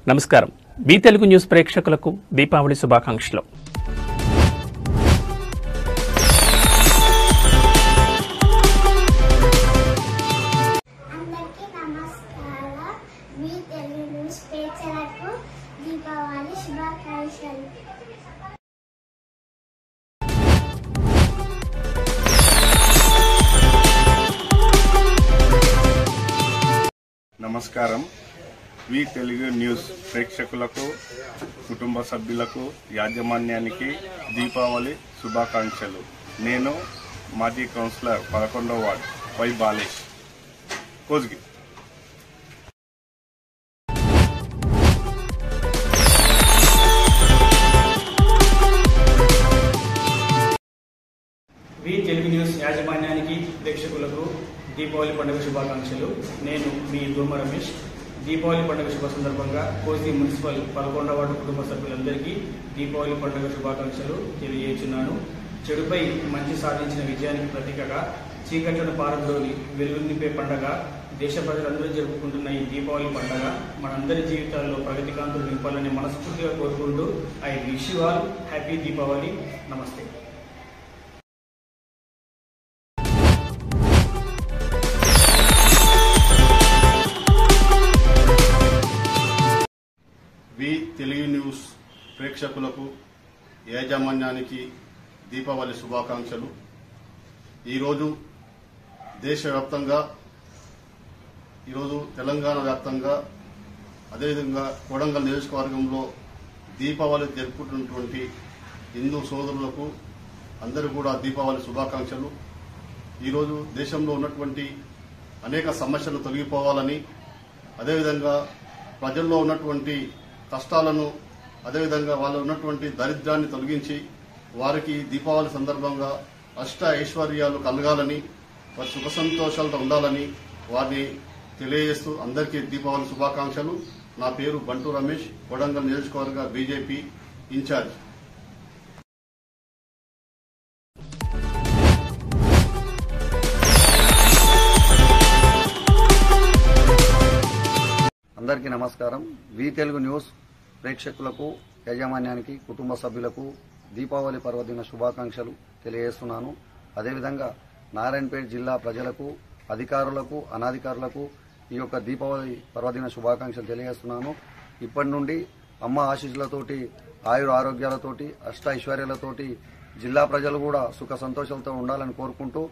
నమస్కారం. B Telugu news ప్రేక్షకులకు దీపావళి శుభాకాంక్షలు. అందరికీ నమస్కారం. బి తెలుగు న్యూస్ ప్రేక్షకులకు దీపావళి శుభాకాంక్షలు. నమస్కారం. వి తెలుగు న్యూస్ ప్రేక్షకులకు, కుటుంబ సభ్యులకు, యాజమాన్యానికి దీపావళి శుభాకాంక్షలు. నేను మాజీ కౌన్సిలర్ 11వ ward Y Balesh, Kosgi. V Telugu news యాజమాన్యానికి, ప్రేక్షకులకు దీపావళి పండుగ శుభాకాంక్షలు. నేను మీ దోమ రమేష్. దీపావళి పండుగ శుభ సందర్భంగా కోసి మున్సిపల్ 11వ వార్డు కుటుంబ సభ్యులందరికీ దీపావళి పండుగ శుభాకాంక్షలు తెలియజేస్తున్నాను. చెడుపై మంచి సాధించిన విజయానికి ప్రతీకగా చీకట్లను పారద్రోలి వెలుగు నింపే పండుగ దేశ ప్రజలందరూ జరుపుకుంటున్న ఈ దీపావళి పండుగ మనందరి జీవితాల్లో ప్రగతి కాంతులు నింపాలని మనస్ఫూర్తిగా కోరుకుంటూ I wish you all happy Deepavali. నమస్తే. వి తెలుగు న్యూస్ ప్రేక్షకులకు, యాజమాన్యానికి దీపావళి శుభాకాంక్షలు. ఈరోజు దేశవ్యాప్తంగా, ఈరోజు తెలంగాణ వ్యాప్తంగా, అదేవిధంగా కొడంగల్ నియోజకవర్గంలో దీపావళి జరుపుకుంటున్నటువంటి హిందూ సోదరులకు అందరూ కూడా దీపావళి శుభాకాంక్షలు. ఈరోజు దేశంలో ఉన్నటువంటి అనేక సమస్యలు తొలగిపోవాలని, అదేవిధంగా ప్రజల్లో ఉన్నటువంటి కష్టాలను, అదేవిధంగా వాళ్ళు ఉన్నటువంటి దరిద్రాన్ని తొలగించి వారికి దీపావళి సందర్భంగా అష్ట ఐశ్వర్యాలు కలగాలని, వారి సుఖ సంతోషాలతో ఉండాలని వారిని తెలియజేస్తూ అందరికీ దీపావళి శుభాకాంక్షలు. నా పేరు బంటు రమేష్, కొడంగల్ నియోజకవర్గ బీజేపీ ఇన్ఛార్జ్. అందరికీ నమస్కారం. వి తెలుగు న్యూస్ ప్రేక్షకులకు, యాజమాన్యానికి, కుటుంబ సభ్యులకు దీపావళి పర్వదిన శుభాకాంక్షలు తెలియజేస్తున్నాను. అదేవిధంగా నారాయణపేట జిల్లా ప్రజలకు, అధికారులకు, అనాధికారులకు ఈ యొక్క దీపావళి పర్వదిన శుభాకాంక్షలు తెలియజేస్తున్నాను. ఇప్పటి నుండి అమ్మ ఆశీస్సులతోటి, ఆయుర ఆరోగ్యాలతోటి, అష్ట ఐశ్వర్యాలతోటి జిల్లా ప్రజలు కూడా సుఖ సంతోషాలతో ఉండాలని కోరుకుంటూ,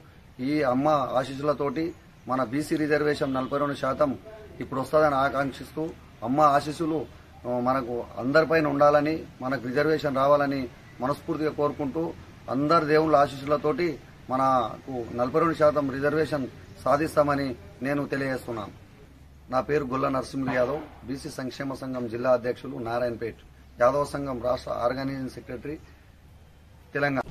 ఈ అమ్మ ఆశీస్సులతోటి మన బీసీ రిజర్వేషన్ 42% ఇప్పుడు వస్తుందని ఆకాంక్షిస్తూ, అమ్మ ఆశీస్సులు మనకు అందరిపైన ఉండాలని, మనకు రిజర్వేషన్ రావాలని మనస్ఫూర్తిగా కోరుకుంటూ, అందరి దేవుళ్ళ ఆశీస్సులతోటి మనకు 42% రిజర్వేషన్ సాధిస్తామని నేను తెలియజేస్తున్నాను. నా పేరు గొల్ల నరసింహులు యాదవ్, బీసీ సంక్షేమ సంఘం జిల్లా అధ్యక్షులు, నారాయణపేట్ యాదవ సంఘం రాష్ట్ర ఆర్గనైజింగ్ సెక్రటరీ, తెలంగాణ.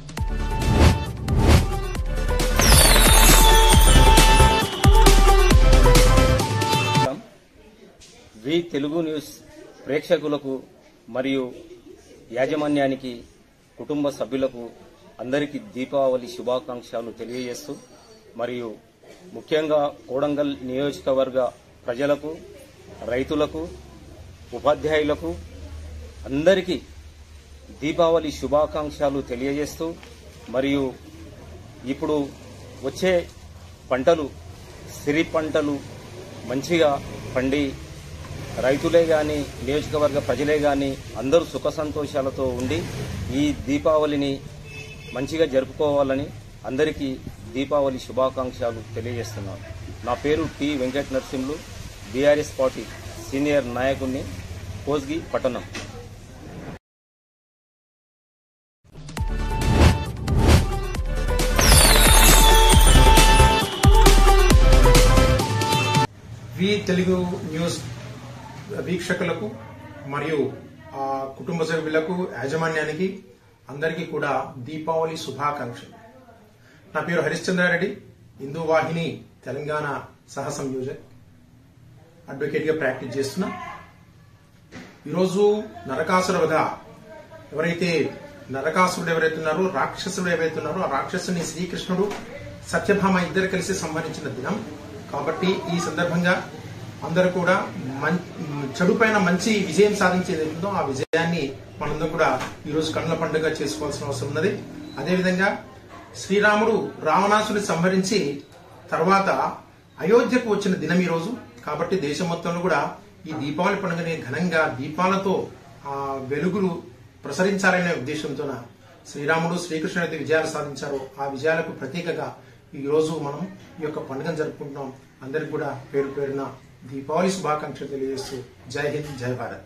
వి తెలుగు న్యూస్ ప్రేక్షకులకు మరియు యాజమాన్యానికి, కుటుంబ సభ్యులకు అందరికీ దీపావళి శుభాకాంక్షలు తెలియజేస్తూ, మరియు ముఖ్యంగా కొడంగల్ నియోజకవర్గ ప్రజలకు, రైతులకు, ఉపాధ్యాయులకు అందరికీ దీపావళి శుభాకాంక్షలు తెలియజేస్తూ, మరియు ఇప్పుడు వచ్చే పంటలు, సిరి పంటలు మంచిగా పండి రైతులే గాని, నియోజకవర్గ ప్రజలే గాని అందరూ సుఖ సంతోషాలతో ఉండి ఈ దీపావళిని మంచిగా జరుపుకోవాలని అందరికీ దీపావళి శుభాకాంక్షలు తెలియజేస్తున్నాను. నా పేరు T Venkata Narasimhulu, BRS party senior నాయకుడిని, కోస్గి పట్టణం. వి తెలుగు న్యూస్ వీక్షకులకు మరియు కుటుంబ సభ్యులకు, యాజమాన్యానికి అందరికీ కూడా దీపావళి శుభాకాంక్షలు. నా పేరు హరిశ్చంద్రారెడ్డి, హిందూ వాహిని తెలంగాణ సహ సంయోజక్, అడ్వకేట్ గా ప్రాక్టీస్ చేస్తున్నా. ఈరోజు నరకాసుర వధ, ఎవరైతే నరకాసురుడు ఎవరైతున్నారో, రాక్షసుడు ఎవరైతున్నారో, ఆ రాక్షసుని శ్రీకృష్ణుడు, సత్యభామ ఇద్దరు కలిసి సంహరించిన దినం. కాబట్టి ఈ సందర్భంగా అందరూ కూడా చెడు పైన మంచి విజయం సాధించేది ఉందో ఆ విజయాన్ని మనందరం కూడా ఈరోజు కన్నుల పండుగ చేసుకోవాల్సిన అవసరం ఉన్నది. అదేవిధంగా శ్రీరాముడు రావణాసుని సంహరించి తర్వాత అయోధ్యకు వచ్చిన దినం ఈ రోజు. కాబట్టి దేశం మొత్తంలో కూడా ఈ దీపావళి పండుగని ఘనంగా దీపాలతో వెలుగులు ప్రసరించాలనే ఉద్దేశంతో శ్రీరాముడు శ్రీకృష్ణుడు అయితే విజయాలు సాధించారో ఆ విజయాలకు ప్రతీకగా ఈ రోజు మనం ఈ యొక్క పండుగను జరుపుకుంటున్నాం. అందరికి కూడా పేరు పేరున దీపావళి శుభాకాంక్షలు తెలియజేస్తూ జై హింద్, జై భారత్.